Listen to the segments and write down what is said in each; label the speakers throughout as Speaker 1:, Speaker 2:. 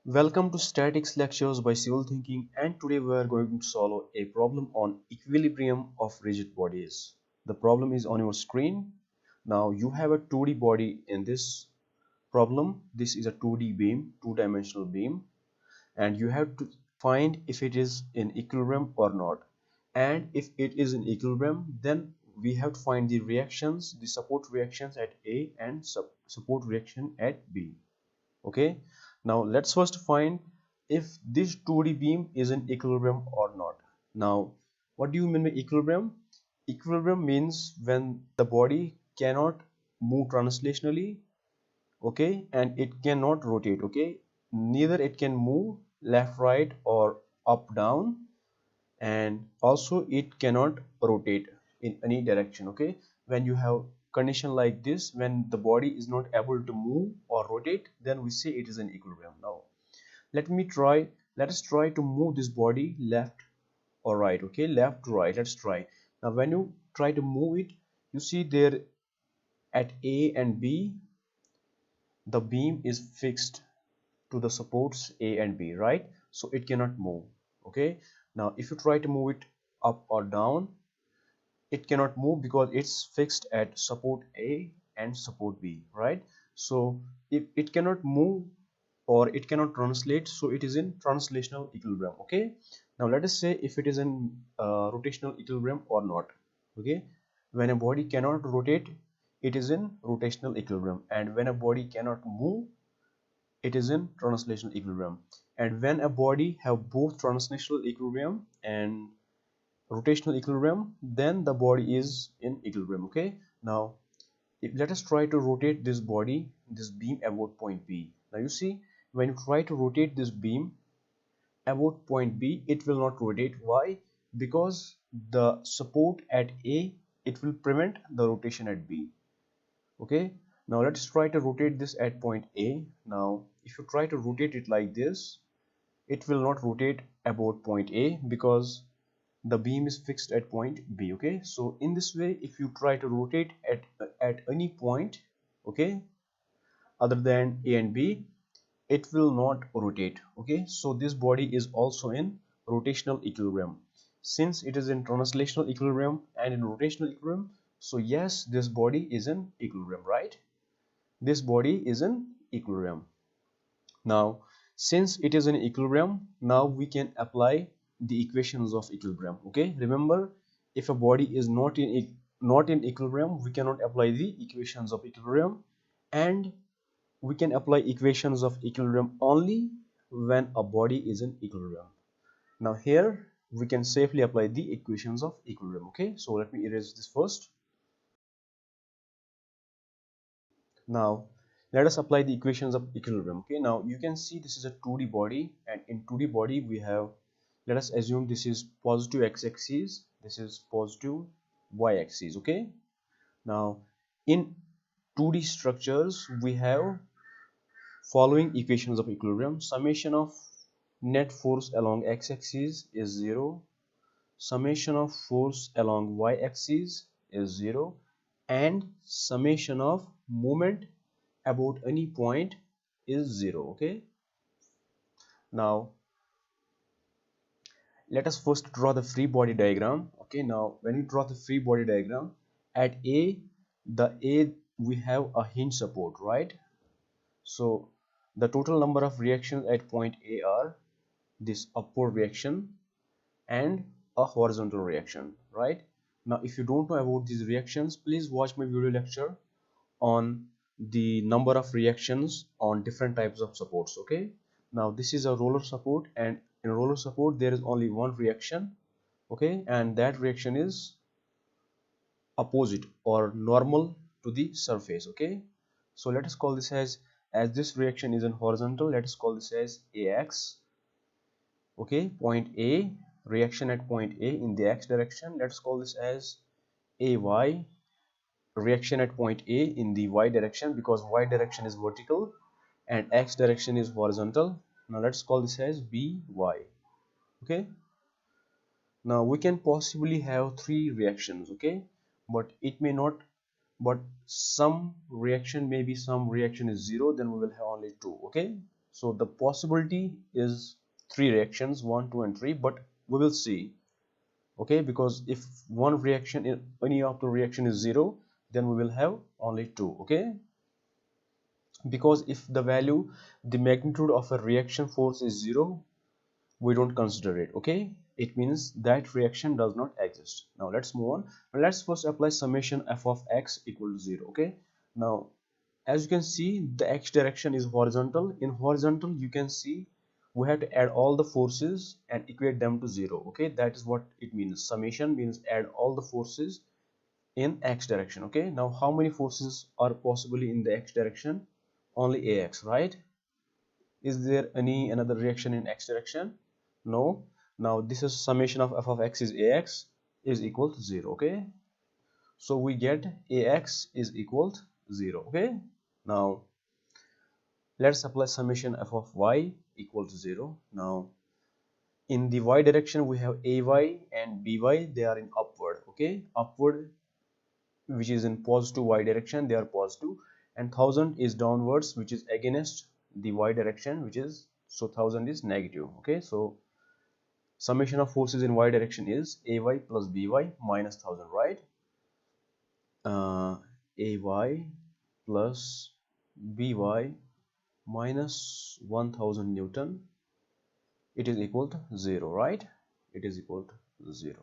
Speaker 1: Welcome to Statics Lectures by Civil Thinking, and today we are going to solve a problem on equilibrium of rigid bodies. The problem is on your screen. Now you have a 2D body in this problem. This is a 2D beam, two-dimensional beam, and you have to find if it is in equilibrium or not. And if it is in equilibrium, then we have to find the reactions, the support reactions at A and support reaction at B. Okay, now let's first find if this 2D beam is in equilibrium or not. Now what do you mean by equilibrium? Equilibrium means when the body cannot move translationally, okay, and it cannot rotate, okay, neither it can move left right or up down, and also it cannot rotate in any direction. Okay, when you have condition like this, when the body is not able to move or rotate, then we say it is in equilibrium. Now let us try to move this body left or right. Okay, left to right, let's try. Now when you try to move it, you see there at A and B the beam is fixed to the supports A and B, right? So it cannot move. Okay, now if you try to move it up or down, it cannot move because it's fixed at support A and support B, right? So if it cannot move or it cannot translate, so it is in translational equilibrium. Okay, now let us say if it is in rotational equilibrium or not. Okay, when a body cannot rotate, it is in rotational equilibrium, and when a body cannot move, it is in translational equilibrium. And when a body have both translational equilibrium and rotational equilibrium, then the body is in equilibrium. Okay, now let us try to rotate this body, this beam, about point B. Now you see, when you try to rotate this beam about point B, it will not rotate. Why? Because the support at A, it will prevent the rotation at B. Okay, now let's try to rotate this at point A. Now if you try to rotate it like this, it will not rotate about point A because the beam is fixed at point B. Okay, so in this way, if you try to rotate at any point, okay, other than A and B, it will not rotate. Okay, so this body is also in rotational equilibrium. Since it is in translational equilibrium and in rotational equilibrium, so yes, this body is in equilibrium, right? This body is in equilibrium. Now since it is in equilibrium, now we can apply the equations of equilibrium. Okay, remember, if a body is not in equilibrium, we cannot apply the equations of equilibrium, and we can apply equations of equilibrium only when a body is in equilibrium. Now here we can safely apply the equations of equilibrium. Okay, so let me erase this first. Now let us apply the equations of equilibrium. Okay, now you can see this is a 2D body, and in 2D body we have, let us assume this is positive x-axis, this is positive y-axis. Okay, now in 2D structures we have following equations of equilibrium. Summation of net force along x-axis is 0, summation of force along y-axis is 0, and summation of moment about any point is 0. Okay, now let us first draw the free body diagram. Okay, now when we draw the free body diagram, at A, the A we have a hinge support, right? So the total number of reactions at point A are this upward reaction and a horizontal reaction, right? Now if you don't know about these reactions, please watch my video lecture on the number of reactions on different types of supports. Okay, now this is a roller support, and in roller support there is only one reaction. Okay, and that reaction is opposite or normal to the surface. Okay, so let us call this as this reaction is in horizontal, let us call this as AX. Okay, point A, reaction at point A in the X direction, let's call this as AY, reaction at point A in the Y direction, because Y direction is vertical and X direction is horizontal. Now let's call this as BY. Okay, now we can possibly have three reactions. Okay, but it may not, but some reaction, maybe some reaction is zero, then we will have only two. Okay, So the possibility is three reactions, 1, 2 and 3, but we will see. Okay, because if one reaction in any of the reaction is 0, then we will have only 2. Okay, because if the value, the magnitude of a reaction force is 0, we don't consider it. Okay, it means that reaction does not exist. Now let's move on. Let's first apply summation f of x equal to 0. Okay, now as you can see, the x direction is horizontal. In horizontal, you can see we have to add all the forces and equate them to 0. Okay, that is what it means. Summation means add all the forces in x direction. Okay, now how many forces are possibly in the x direction? Only ax, right? Is there any another reaction in x direction? No. Now this is summation of f of x is ax is equal to 0. Okay, so we get ax is equal to 0. Okay, now let's apply summation f of y equal to 0. Now in the y direction we have ay and by, they are in upward. Okay, upward, which is in positive y direction, they are positive, and 1000 is downwards, which is against the y direction, which is, so 1000 is negative. Okay, so summation of forces in y direction is ay plus by minus 1000, right? Ay plus by minus 1000 Newton, it is equal to 0, right? It is equal to 0.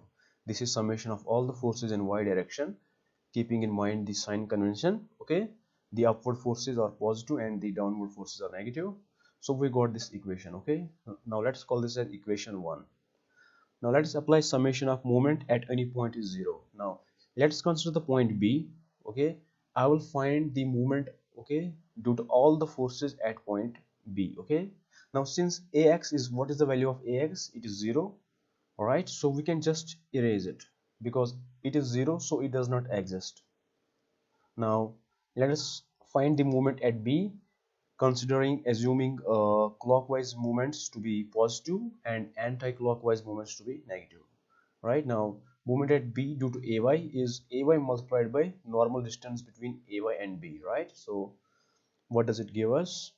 Speaker 1: This is summation of all the forces in y direction, keeping in mind the sign convention. Okay, the upward forces are positive and the downward forces are negative. So we got this equation. Okay, now let's call this as equation 1. Now let's apply summation of moment at any point is 0. Now let's consider the point B. Okay, I will find the moment, okay, due to all the forces at point B. Okay, now since ax is, what is the value of ax? It is 0. All right, so we can just erase it because it is 0, so it does not exist. Now let us find the moment at B, considering assuming clockwise movements to be positive and anti-clockwise movements to be negative. Right, now movement at B due to ay is ay multiplied by normal distance between ay and B, right? So what does it give us?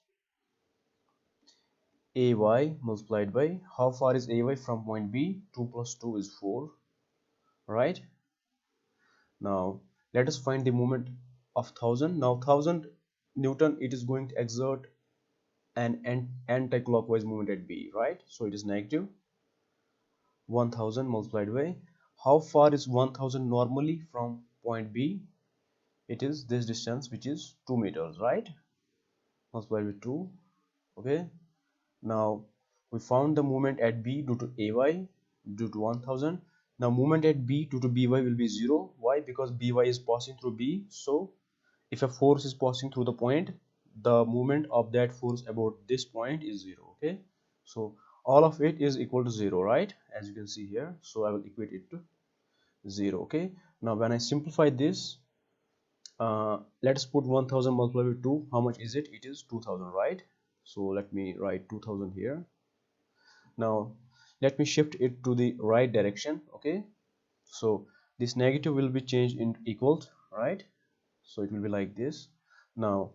Speaker 1: Ay multiplied by, how far is ay from point B? 2 plus 2 is 4, right? Now let us find the moment of 1000. Now 1000 Newton, it is going to exert an anti-clockwise movement at B, right? So it is negative 1000 multiplied by, how far is 1000 normally from point B? It is this distance, which is 2 meters, right? Multiplied with 2. Okay, now we found the moment at B due to ay due to 1000. Now moment at B due to by will be 0. Why? Because by is passing through B. So if a force is passing through the point, the moment of that force about this point is 0. Okay, so all of it is equal to 0, right? As you can see here, so I will equate it to 0. Okay, now when I simplify this, let's put 1000 multiplied with 2. How much is it? It is 2000, right? So let me write 2000 here. Now let me shift it to the right direction. Okay, so this negative will be changed into equals, right? So it will be like this. Now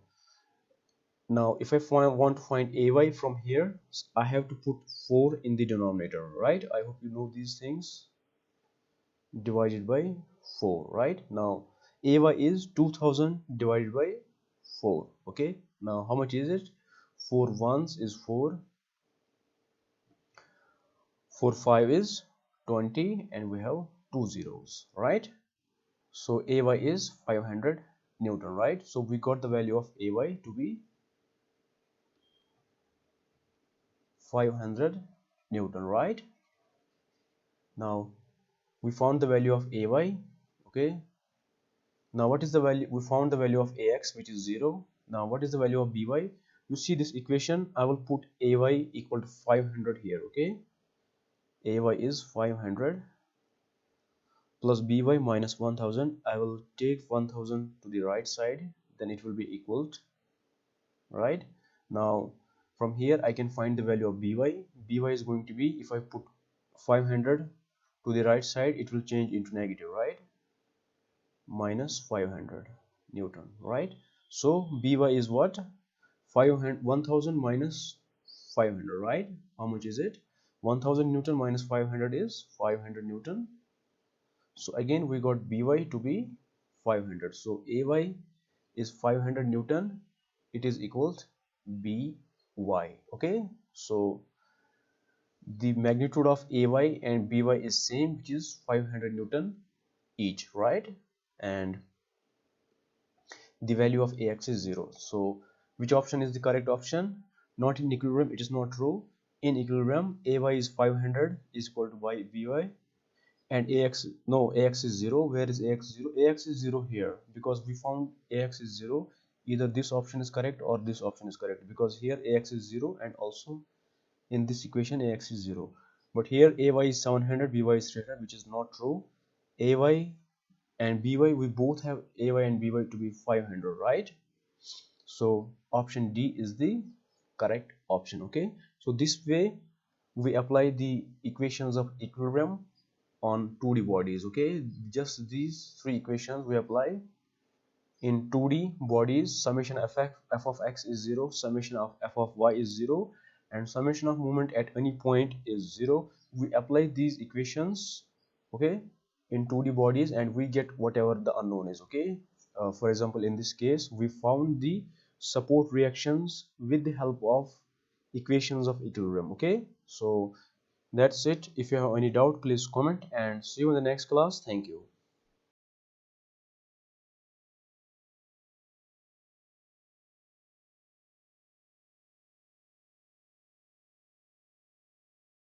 Speaker 1: if I want to find ay from here, I have to put 4 in the denominator, right? I hope you know these things. Divided by 4, right? Now ay is 2000 divided by 4. Okay, now how much is it? 4 ones is 4, 4 5 is 20, and we have 2 zeros, right? So ay is 500 Newton, right? So we got the value of ay to be 500 Newton, right? Now we found the value of ay. Okay, now what is the value? We found the value of ax, which is 0. Now what is the value of by? You see this equation, I will put ay equal to 500 here. Okay, ay is 500 plus by minus 1000. I will take 1000 to the right side, then it will be equal, right? Now from here I can find the value of by is going to be, if I put 500 to the right side, it will change into negative, right? Minus 500 Newton, right? So by is what? 500, 1000 minus 500, right? How much is it? 1000 Newton minus 500 is 500 Newton. So again we got By to be 500. So Ay is 500 Newton. It is equals By. Okay. So the magnitude of Ay and By is same, which is 500 Newton each, right? And the value of Ax is 0. So which option is the correct option? Not in equilibrium, it is not true. In equilibrium, Ay is 500 is equal to By and Ax, no, Ax is 0. Where is Ax 0? Ax is 0 here because we found Ax is 0. Either this option is correct or this option is correct, because here Ax is 0 and also in this equation Ax is 0. But here Ay is 700, By is 300, which is not true. Ay and By, we both have Ay and By to be 500, right? So option D is the correct option. Okay, so this way we apply the equations of equilibrium on 2D bodies. Okay, just these three equations we apply in 2D bodies. Summation f of x is 0, summation of f of y is 0, and summation of moment at any point is 0. We apply these equations, okay, in 2D bodies and we get whatever the unknown is. Okay, for example, in this case we found the support reactions with the help of equations of equilibrium. Okay, so that's it. If you have any doubt, please comment, and see you in the next class. Thank you.